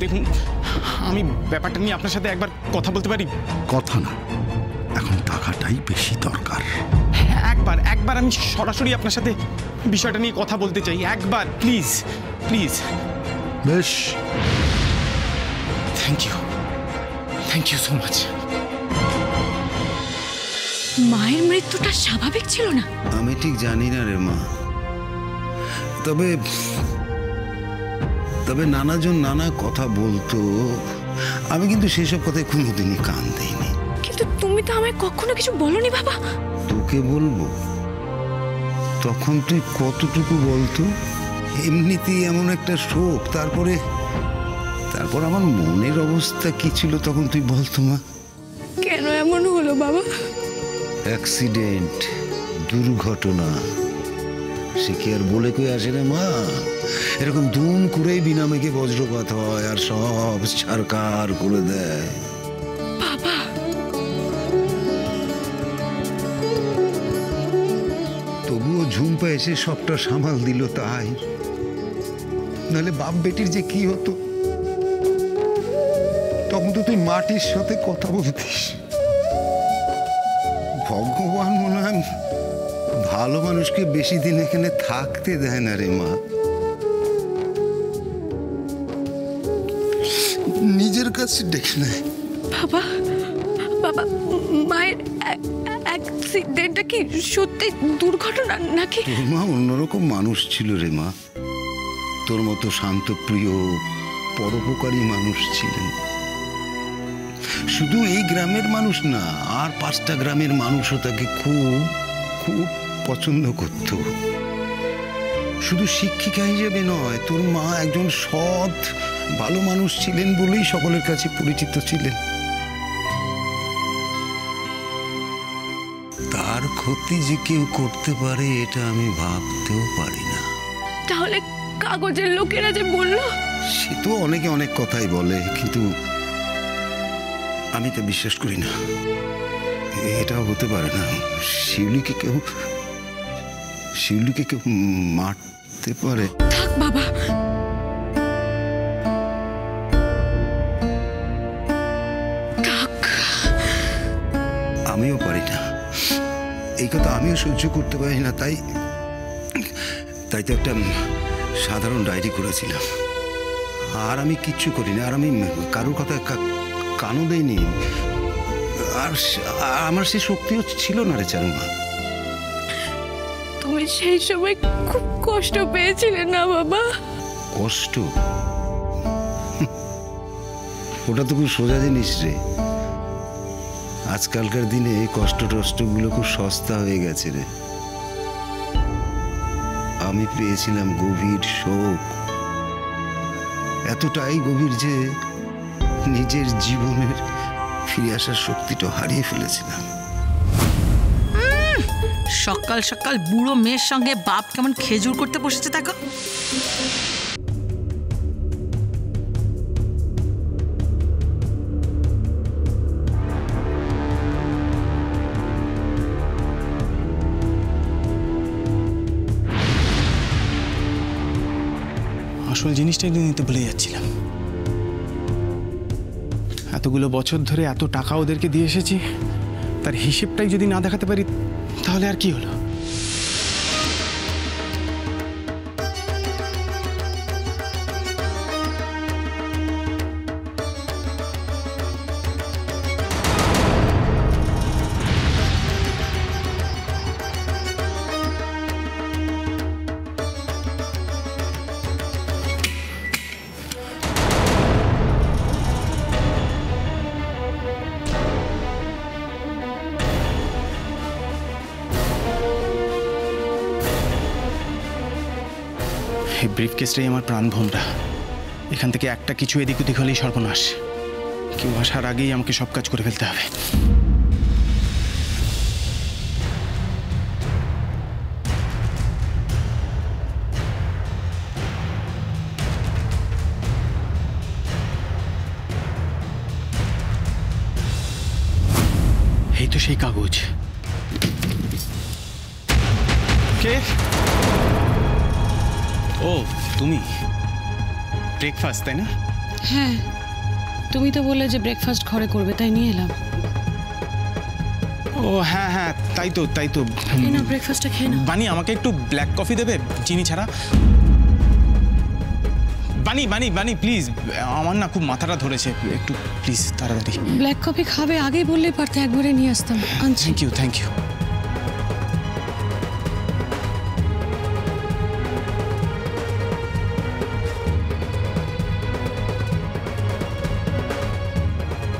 দেখুন, আমি ব্যাপারটা নিয়ে আপনার সাথে একবার কথা বলতে পারি? কথা না, এখন টাকাটাই বেশি দরকার। একবার আমি সরাসরি আপনার সাথে বিষয়টা নিয়ে কথা বলতে চাই, একবার প্লিজ প্লিজ। বেশ, থ্যাংক ইউ সো মাচ। মায়ের মৃত্যুটা স্বাভাবিক ছিল না? আমি ঠিক জানি না রে মা, তবে নানাজন নানা কথা বলতো, আমি কিন্তু সেসব কথায় কোনোদিনই কান দিইনি। কিন্তু তুমি তো আমায় কখনো কিছু বলনি বাবা। তোকে বলবো? তখন তুই কতটুকু বলতো? এমনিতেই এমন একটা শোক, তারপর আমার মনের অবস্থা কি ছিল তখন তুই বলতো মা? কেন এমন হলো বাবা? অ্যাক্সিডেন্ট, দুর্ঘটনা, সে কি আর বলে কই আসে রে মা? এরকম দুম করেই বিনা মেঘে বজ্রপাত হয় আর সব ছারকার করে দেয়। বাবা, তবুও ঝুম্পা এসে সবটা সামাল দিল, তাই নাহলে বাপ বেটির যে কি হতো। তখন তো তুই মাটির সাথে কথা বলতিস। ভগবান মনে হয় ভালো মানুষকে বেশি দিন এখানে থাকতে দেয় না রে মা। নিজের কাছে ডেকে নেয়। বাবা বাবা, মায়ের অ্যাক্সিডেন্টটা কি সত্যি দুর্ঘটনা নাকি? তোর মা অন্যরকম মানুষ ছিল রে মা, তোর মতো শান্তপ্রিয় পরোপকারী মানুষ ছিলেন। শুধু এই গ্রামের মানুষ না, আর 5টা গ্রামের মানুষও তাকে খুব খুব পছন্দ করত। শুধু শিক্ষিকা হিসেবে নয়, তোর মা একজন সৎ ভালো মানুষ ছিলেন বলেই সকলের কাছে পরিচিত ছিলেন। তার ক্ষতি যে কেউ করতে পারে এটা আমি ভাবতেও পারি না। তাহলে কাগজের লোকেরা যে বললো? সে তো অনেকে অনেক কথাই বলে, কিন্তু আমি তো বিশ্বাস করি না। এটাও হতে পারে না শিউলিকে কেউ মারতে পারে। থাক বাবা, থাক। আমিও পারি না, এই কথা আমিও সহ্য করতে পারি না। তাই তো একটা সাধারণ ডায়েরি করেছিলাম। আর আমি কিচ্ছু করি না, আর আমি কারোর কথা কানও দেয়নি। আর আমার সে শক্তিও ছিল না রে চারুমা। তুমি সেই সময় খুব কষ্ট পেয়েছিলে না বাবা? কষ্ট? ওটা তো খুব সোজা জিনিস রে। আজকালকার দিনে কষ্ট টষ্টগুলো খুব সস্তা হয়ে গেছে রে। আমি পেয়েছিলাম গভীর শোক, এতটাই গভীর যে নিজের জীবনের ফিরে আসার শক্তিটা হারিয়ে ফেলেছিলাম। সকাল সকাল বুড়ো মেয়ের সঙ্গে বাপ কেমন খেজুর করতে বসেছে দেখো। আসল জিনিসটাই নিতে ভুলে যাচ্ছিলাম। এতগুলো বছর ধরে এত টাকা ওদেরকে দিয়ে এসেছি, তার হিসেবটাই যদি না দেখাতে পারি তাহলে আর কি হলো? এই ব্রিফকেসটাই আমার প্রাণভোমরা। এখান থেকে একটা কিছু এদিক ওদিক হলেই সর্বনাশ। কেউ আসার আগেই আমাকে সব কাজ করে ফেলতে হবে। এই তো সেই কাগজ। কে? ও তুমি, ব্রেকফাস্ট তাই না? হ্যাঁ, তুমি তো বললে যে ব্রেকফাস্ট ঘরে করবে, তাই নিয়ে এলাম। ও হ্যাঁ হ্যাঁ, তাই তো খেয়ে নাও, ব্রেকফাস্টটা খেয়ে নাও। বানি, আমাকে একটু ব্ল্যাক কফি দেবে, চিনি ছাড়া। বানি বানি বানি প্লিজ, আমার না খুব মাথাটা ধরেছে, একটু প্লিজ তাড়াতাড়ি। ব্ল্যাক কফি খাবে আগেই বললেই পারতে, একবারে নিয়ে আসতাম। আনছি। Thank you.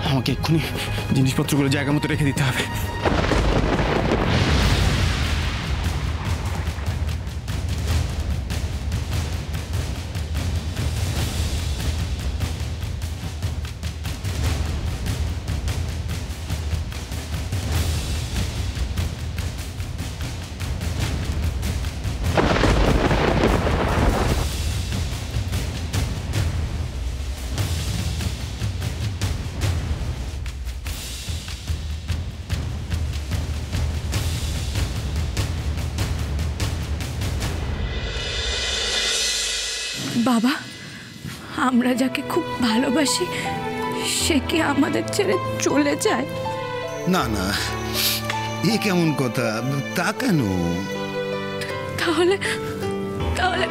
আমাকে এক্ষুনি জিনিসপত্রগুলো জায়গা মতো রেখে দিতে হবে। বাবা, আমরা যাকে খুব ভালোবাসি সে কি আমাদের ছেড়ে চলে যায়? না না, এ কেমন কথা? তা কেন? তাহলে তাহলে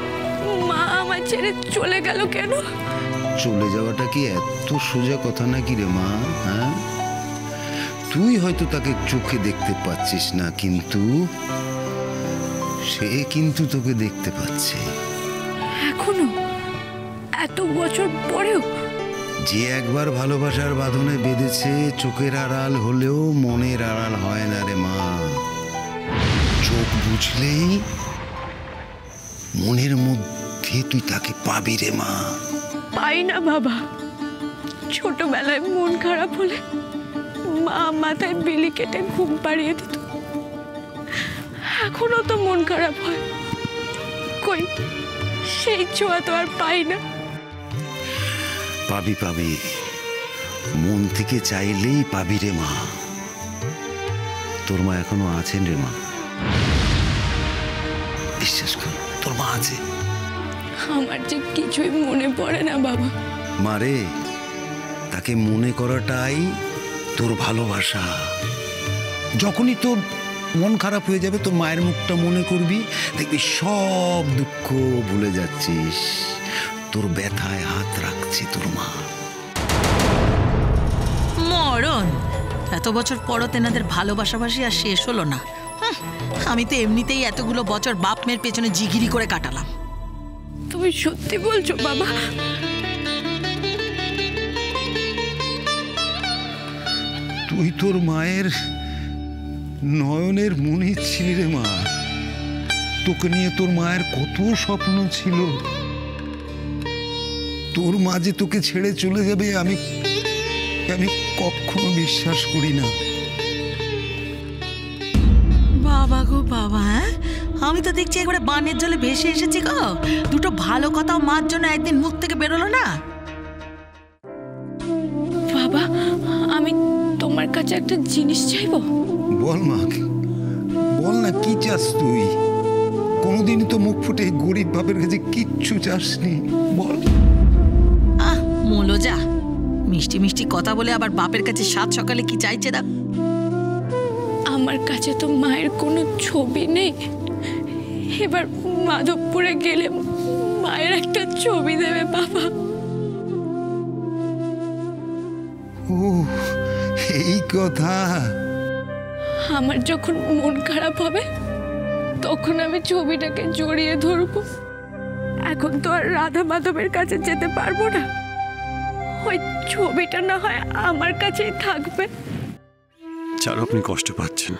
মা আমার ছেড়ে চলে গেল কেন? চলে যাওয়াটা কি এত সোজা কথা নাকি রে মা? হ্যাঁ, তুই হয়তো তাকে চোখে দেখতে পাচ্ছিস না, কিন্তু সে কিন্তু তোকে দেখতে পাচ্ছে। এখনো এত বছর পরেও? যে একবার ভালোবাসার বাঁধনে বেঁধেছে, চোখের আড়াল হলেও মনের আড়াল হয় না রে মা। চোখ বুঝলেই মনের মধ্যে তুই তাকে পাবি রে মা। পাই না বাবা। ছোটবেলায় মন খারাপ হলে মা মাথায় বিলি কেটে ঘুম পাড়িয়ে দিত। এখনো তো মন খারাপ হয়, কই সেই ছোঁয়া তো আর পাই না। পাবি পাবি, মন থেকে চাইলেই পাবি রে মা। তোর মা এখনো আছেন রে মা, বিশ্বাস কর, তোর মা আছে। আমার যে কিছুই মনে পড়ে না বাবা। মারে, তাকে মনে করাটাই তোর ভালোবাসা। যখনই তোর মন খারাপ হয়ে যাবে, তোর মায়ের মুখটা মনে করবি, দেখবি সব দুঃখ ভুলে যাচ্ছিস। তোর ব্যথায় হাত রাখছে তোর মা। মরণ, এত বছর পরও তেনাদের ভালোবাসাবাসি আর শেষ হলো না। আমি তো এমনিতেই এতগুলো বছর বাপ মেয়ের পেছনে জিগিরি করে কাটালাম। তুমি সত্যি বলছো বাবা? তুই তোর মায়ের নয়নের মণি ছিলি রে মা। তোকে নিয়ে তোর মায়ের কত স্বপ্ন ছিল। তোর মা যে তোকে ছেড়ে চলে যাবে আমি কখনো বিশ্বাস করি না। বাবা গো বাবা, হ্যাঁ আমি তো দেখছি একবারে বানের জলে ভেসে এসেছি গো। দুটো ভালো কথাও মার জন্য একদিন মুখ থেকে বেরোলো না। বাবা, আমি তোমার কাছে একটা জিনিস চাইবো। বল মা, বল না, কি চাস তুই? কোনোদিনই তো মুখ ফুটে গরিব বাপের কাছে কিচ্ছু চাসনি, বল। মোলো যা, মিষ্টি মিষ্টি কথা বলে আবার বাপের কাছে সাত সকালে কি চাইছে না। আমার কাছে তো মায়ের কোনো ছবি নেই। এবার মাধবপুরে গেলে মায়ের একটা ছবি দেবে বাবা। ও এই কথা। আমার যখন মন খারাপ হবে তখন আমি ছবিটাকে জড়িয়ে ধরবো। এখন তো আর রাধা মাধবের কাছে যেতে পারবো না। ওই ছবিটা না হয় আমার কাছেই থাকবে। চারু, আপনি কষ্ট পাচ্ছেন,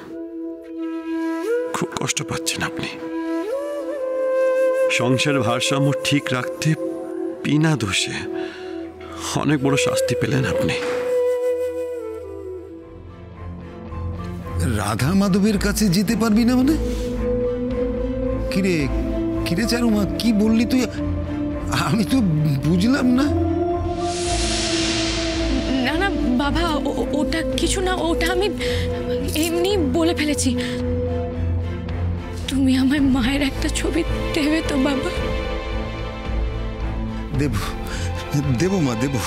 খুব কষ্ট পাচ্ছেন আপনি। সংসারের ভারসাম্য ঠিক রাখতে বিনা দোষে অনেক বড় শাস্তি পেলেন আপনি। রাধা মাধবের কাছে যেতে পারবি না মানে? কিরে কিরে চারু মা, কি বললি তুই? আমি তো বুঝলাম না। না না বাবা, ওটা কিছু না, ওটা আমি এমনি বলে ফেলেছি। তুমি আমায় মায়ের একটা ছবি দেবে তো বাবা? দেব, দেবো মা, দেবো।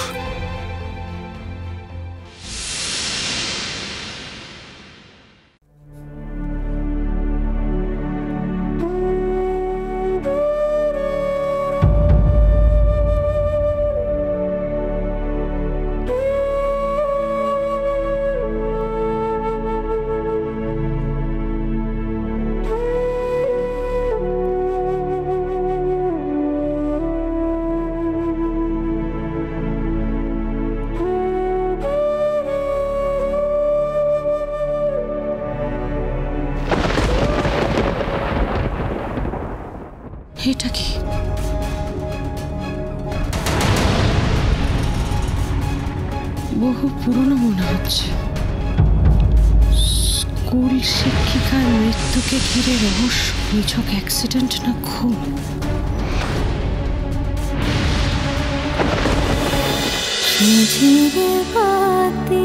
এটা কি? বহু পুরনো মনে হচ্ছে। স্কুল শিক্ষিকার মৃত্যুকে ঘিরে রহস্য, নিছক অ্যাক্সিডেন্ট না খুন? ঝিঝিরে বাতি